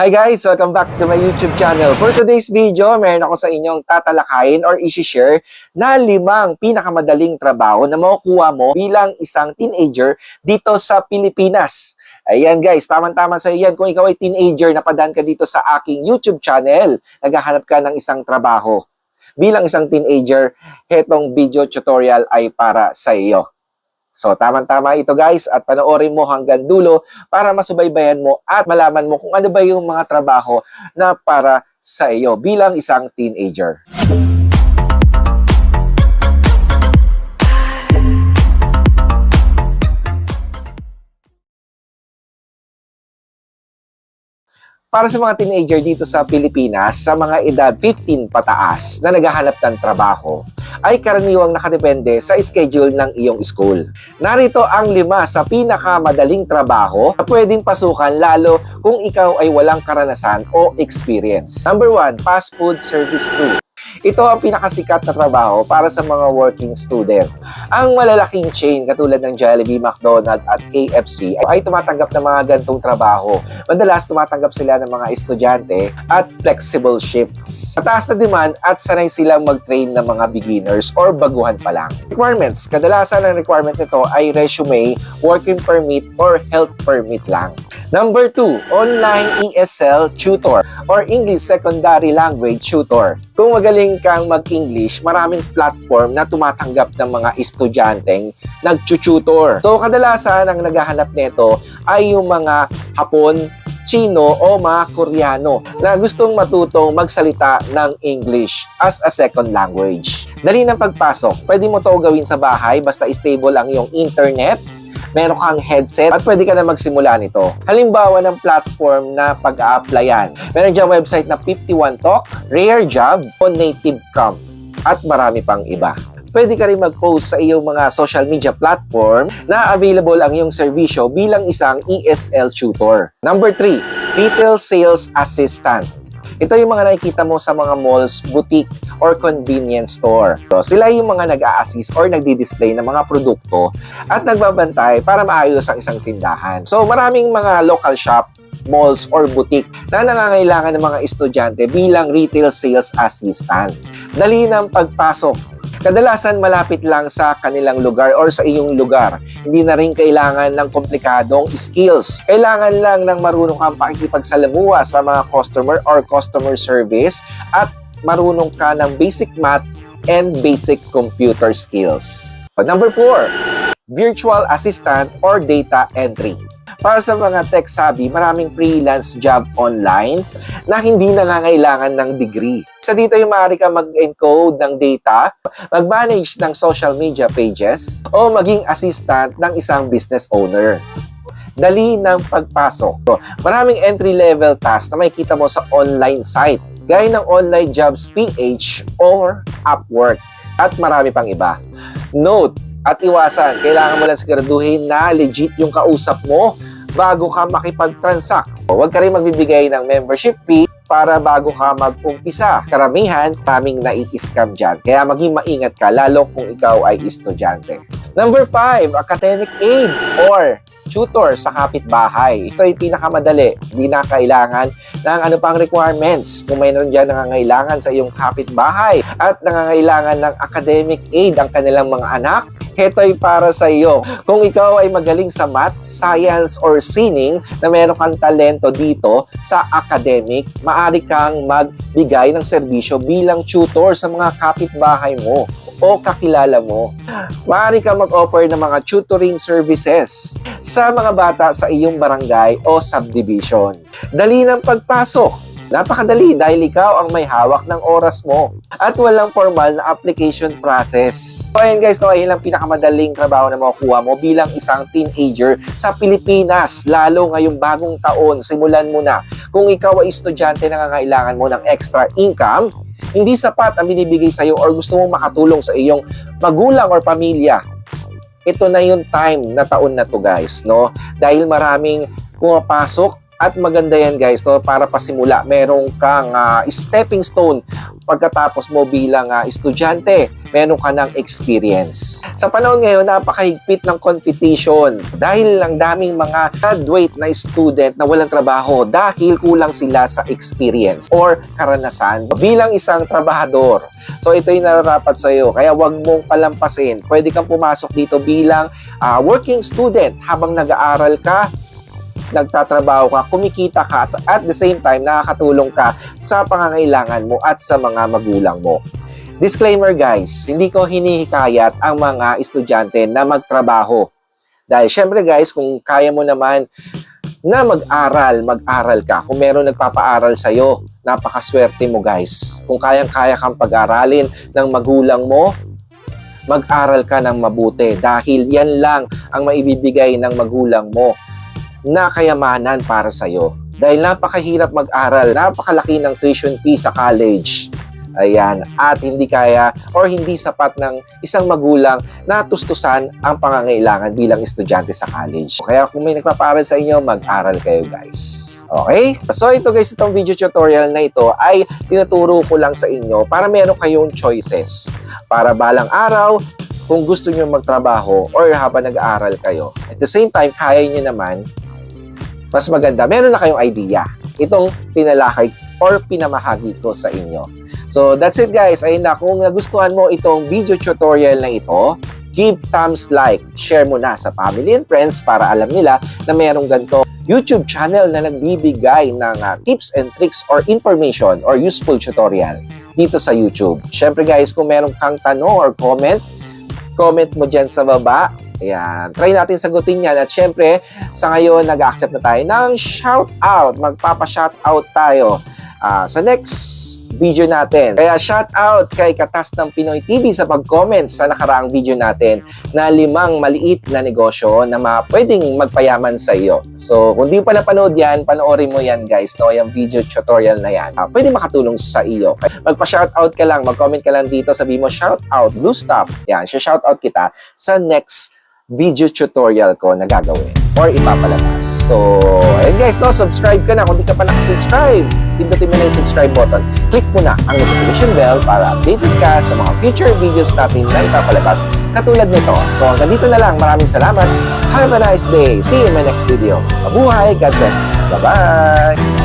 Hi guys! Welcome back to my YouTube channel. For today's video, meron ako sa inyong tatalakayin or isi-share na 5 pinakamadaling trabaho na makukuha mo bilang isang teenager dito sa Pilipinas. Ayan guys, tamang-tama sa iyan kung ikaw ay teenager, napadaan ka dito sa aking YouTube channel, naghahanap ka ng isang trabaho. Bilang isang teenager, hetong video tutorial ay para sa iyo. So, tamang-tama ito guys at panoorin mo hanggang dulo para masubaybayan mo at malaman mo kung ano ba yung mga trabaho na para sa iyo bilang isang teenager. Para sa mga teenager dito sa Pilipinas, sa mga edad 15 pataas na naghahanap ng trabaho, ay karaniwang nakadepende sa schedule ng iyong school. Narito ang 5 sa pinakamadaling trabaho na pwedeng pasukan lalo kung ikaw ay walang karanasan o experience. Number 1, fast food service crew. Ito ang pinakasikat na trabaho para sa mga working student. Ang malalaking chain katulad ng Jollibee, McDonald's at KFC ay tumatanggap ng mga gantong trabaho. Madalas tumatanggap sila ng mga estudyante at flexible shifts. Mataas na demand at sanay silang mag-train ng mga beginners or baguhan pa lang. Requirements. Kadalasan ang requirement nito ay resume, working permit or health permit lang. Number 2, online ESL tutor or English Secondary Language tutor. Kung magaling kang mag-English, maraming platform na tumatanggap ng mga estudyanteng nag-tutor. So, kadalasan ang naghahanap nito ay yung mga Hapon, Chino o mga Koreano na gustong matutong magsalita ng English as a second language. Dali ng pagpasok. Pwede mo to gawin sa bahay basta stable ang iyong internet, meron kang headset at pwede ka na magsimula nito. Halimbawa ng platform na pag-a-applyan. Meron dyan website na 51Talk, Rare Job o Native Camp at marami pang iba. Pwede ka rin mag-post sa iyong mga social media platform na available ang iyong serbisyo bilang isang ESL tutor. Number 3, Retail Sales Assistant. Ito yung mga nakikita mo sa mga malls, boutique, or convenience store. So, sila yung mga nag-a-assist or nagdi-display ng mga produkto at nagbabantay para maayos ang isang tindahan. So, maraming mga local shop, malls, or boutique na nangangailangan ng mga estudyante bilang retail sales assistant. Dali ng pagpasok. Kadalasan malapit lang sa kanilang lugar or sa iyong lugar. Hindi na rin kailangan ng komplikadong skills. Kailangan lang ng marunong kang pakikipagsalamuha sa mga customer or customer service at marunong ka ng basic math and basic computer skills. Number 4, virtual assistant or data entry. Para sa mga tech-savvy, maraming freelance job online na hindi nangangailangan ng degree. Sa dito yung maaari ka mag-encode ng data, mag-manage ng social media pages, o maging assistant ng isang business owner. Dali ng pagpasok. So, maraming entry-level tasks na makikita mo sa online site, gaya ng Online Jobs PH or Upwork, at marami pang iba. Note at iwasan, kailangan mo lang siguraduhin na legit yung kausap mo bago ka makipag-transact. Huwag ka rin magbibigay ng membership fee para bago ka mag-umpisa. Karamihan, maraming nai-scam dyan. Kaya maging maingat ka, lalo kung ikaw ay estudyante. Number 5, academic aid or tutor sa kapitbahay. Ito ay pinakamadali. Hindi na kailangan ng ano pang requirements. Kung mayroon dyan nangangailangan sa iyong kapitbahay at nangangailangan ng academic aid ang kanilang mga anak, ito ay para sa iyo. Kung ikaw ay magaling sa math, science, or sining na meron kang talento dito sa academic, maaari kang magbigay ng serbisyo bilang tutor sa mga kapitbahay mo o kakilala mo. Maaari kang mag-offer ng mga tutoring services sa mga bata sa iyong barangay o subdivision. Dali ng pagpasok. Napakadali dahil ikaw ang may hawak ng oras mo at walang formal na application process. So ayan guys, ito ay ilang pinakamadaling trabaho na makukuha mo bilang isang teenager sa Pilipinas. Lalo ngayong bagong taon, simulan mo na. Kung ikaw ay estudyante na nangangailangan mo ng extra income, hindi sapat ang binibigay sa iyo or gusto mong makatulong sa iyong magulang or pamilya, ito na yung time na taon na to guys, no? Dahil maraming pumapasok at maganda yan guys, no? Para pasimula, merong kang stepping stone pagkatapos mo bilang estudyante, meron ka ng experience. Sa panahon ngayon, napakahigpit ng competition dahil ang daming mga graduate na student na walang trabaho dahil kulang sila sa experience or karanasan bilang isang trabahador. So ito yung nararapat sa iyo, kaya wag mong palampasin. Pwede kang pumasok dito bilang working student habang nag-aaral ka, nagtatrabaho ka, kumikita ka, at the same time, nakakatulong ka sa pangangailangan mo at sa mga magulang mo. Disclaimer guys, hindi ko hinihikayat ang mga estudyante na magtrabaho. Dahil syempre guys, kung kaya mo naman na mag-aral ka. Kung meron nagpapaaral sa'yo, napakaswerte mo guys. Kung kayang-kaya kang pag-aralin ng magulang mo, mag-aral ka ng mabuti dahil yan lang ang maibibigay ng magulang mo na kayamanan para sa'yo. Dahil napakahirap mag-aral, napakalaki ng tuition fee sa college. Ayan, at hindi kaya or hindi sapat ng isang magulang na tustusan ang pangangailangan bilang estudyante sa college. Kaya kung may nagpapaaral sa inyo, mag-aral kayo guys. Okay? So ito guys, itong video tutorial na ito ay tinuturo ko lang sa inyo para meron kayong choices. Para balang araw, kung gusto nyo magtrabaho or habang nag-aaral kayo, at the same time, kaya nyo naman, mas maganda, meron na kayong idea. Itong tinalakay or pinamahagi ko sa inyo. So that's it guys. Ayun na, kung nagustuhan mo itong video tutorial na ito, give thumbs like, share mo na sa family and friends para alam nila na mayroong ganito YouTube channel na nagbibigay ng tips and tricks or information or useful tutorial dito sa YouTube. Syempre guys, kung meron kang tanong or comment mo dyan sa baba. Ayan, try natin sagutin yan. At syempre, sa ngayon, nag-accept na tayo ng shoutout. Magpapa-shoutout tayo sa next video natin. Kaya shoutout kay Katas ng Pinoy TV sa pag-comment sa nakaraang video natin na 5 maliit na negosyo na pwedeng magpayaman sa iyo. So, kung di pa napanood yan, panoorin mo yan guys, no? Yung video tutorial na yan. Pwede makatulong sa iyo. Magpa-shoutout ka lang, mag-comment ka lang dito, sabi mo shoutout, Blue Stop. Yan, shoutout kita sa next video tutorial ko na gagawin or ipapalabas. So, ayun guys, no, subscribe ka na. Kung di ka pa nakasubscribe, pindutin mo na yung subscribe button. Click mo na ang notification bell para updated ka sa mga future videos natin na ipapalabas katulad nito. So, hanggang dito na lang. Maraming salamat. Have a nice day. See you in my next video. Mabuhay. God bless. Bye-bye.